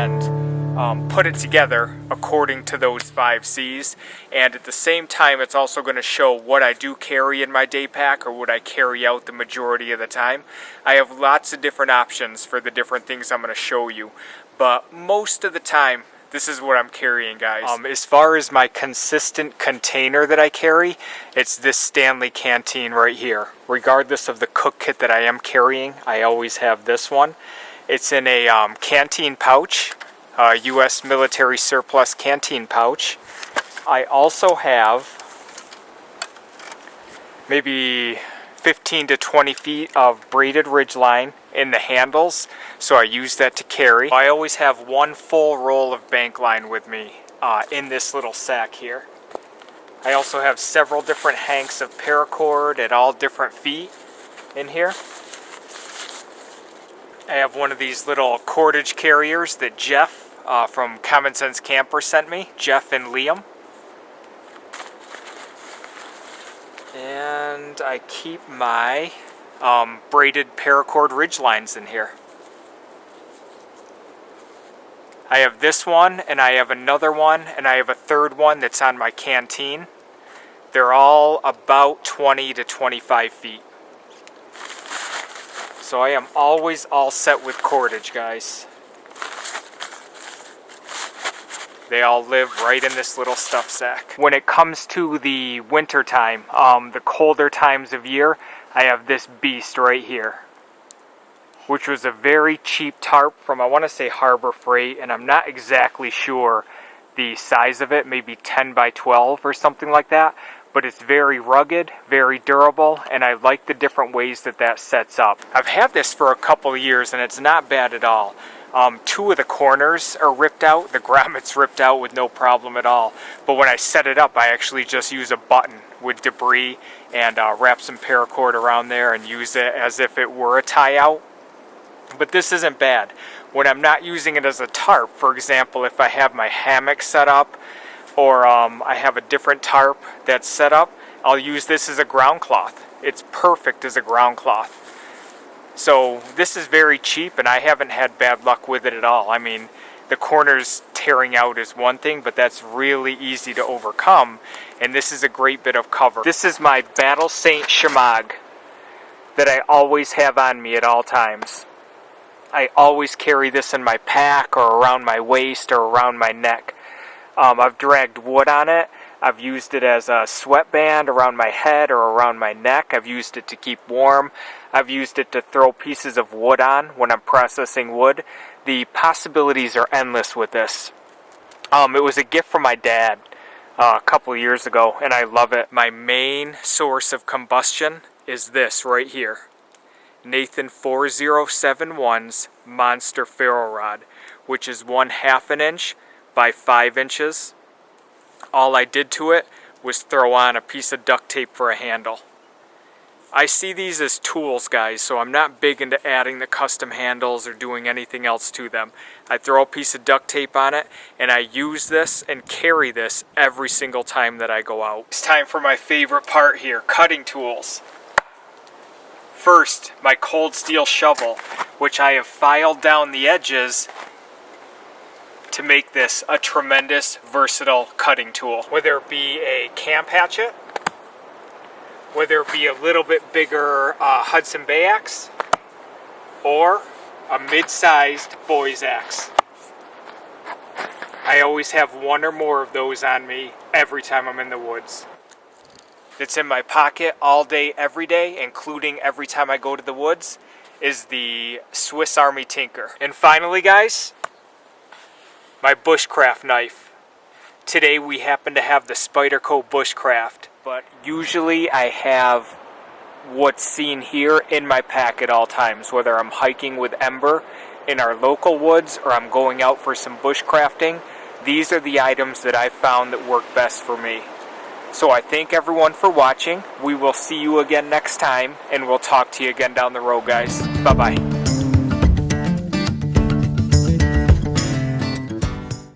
and put it together according to those 5 C's. And at the same time, it's also going to show what I do carry in my day pack, or what I carry out the majority of the time. I have lots of different options for the different things I'm going to show you, but most of the time, this is what I'm carrying, guys. As far as my consistent container that I carry, it's this Stanley Canteen right here. Regardless of the cook kit that I am carrying, I always have this one. It's in a canteen pouch, U.S. military surplus canteen pouch. I also have maybe 15 to 20 feet of braided ridgeline in the handles, so I use that to carry. I always have one full roll of Bankline with me in this little sack here. I also have several different hanks of paracord at all different feet in here. I have one of these little cordage carriers that Jeff from Common Sense Camper sent me, Jeff and Liam. And I keep my braided paracord ridgelines in here. I have this one, and I have another one, and I have a third one that's on my canteen. They're all about 20 to 25 feet. So I am always all set with cordage, guys. They all live right in this little stuff sack. When it comes to the winter time, the colder times of year, I have this beast right here, which was a very cheap tarp from, I want to say, Harbor Freight, and I'm not exactly sure the size of it, maybe 10 by 12 or something like that, but it's very rugged, very durable, and I like the different ways that that sets up. I've had this for a couple of years, and it's not bad at all. 2 of the corners are ripped out. The grommet's ripped out with no problem at all. But when I set it up, I actually just use a button with debris and wrap some paracord around there and use it as if it were a tie-out. But this isn't bad. When I'm not using it as a tarp, for example, if I have my hammock set up, or I have a different tarp that's set up, I'll use this as a ground cloth. It's perfect as a ground cloth. So this is very cheap, and I haven't had bad luck with it at all. I mean, the corners tearing out is one thing, but that's really easy to overcome, and this is a great bit of cover. This is my Battle Saint Shemagh that I always have on me at all times. I always carry this in my pack or around my waist or around my neck. I've dragged wood on it. I've used it as a sweatband around my head or around my neck. I've used it to keep warm. I've used it to throw pieces of wood on when I'm processing wood. The possibilities are endless with this. It was a gift from my dad a couple of years ago, and I love it. My main source of combustion is this right here. Nathan 4071's Monster Ferro Rod, which is 1/2 inch by 5 inches. All I did to it was throw on a piece of duct tape for a handle. I see these as tools, guys, so I'm not big into adding the custom handles or doing anything else to them. I throw a piece of duct tape on it, and I use this and carry this every single time that I go out. It's time for my favorite part here, cutting tools. First, my cold steel shovel, which I have filed down the edges to make this a tremendous, versatile cutting tool. Whether it be a camp hatchet, whether it be a little bit bigger Hudson Bay axe, or a mid-sized boy's axe. I always have one or more of those on me every time I'm in the woods. It's in my pocket all day, every day, including every time I go to the woods, is the Swiss Army Tinker. And finally, guys, my Bushcraft knife. Today we happen to have the Spyderco Bushcraft, but usually I have what's seen here in my pack at all times, whether I'm hiking with Ember in our local woods or I'm going out for some bushcrafting. These are the items that I found that work best for me. So I thank everyone for watching. We will see you again next time, and we'll talk to you again down the road, guys. Bye-bye.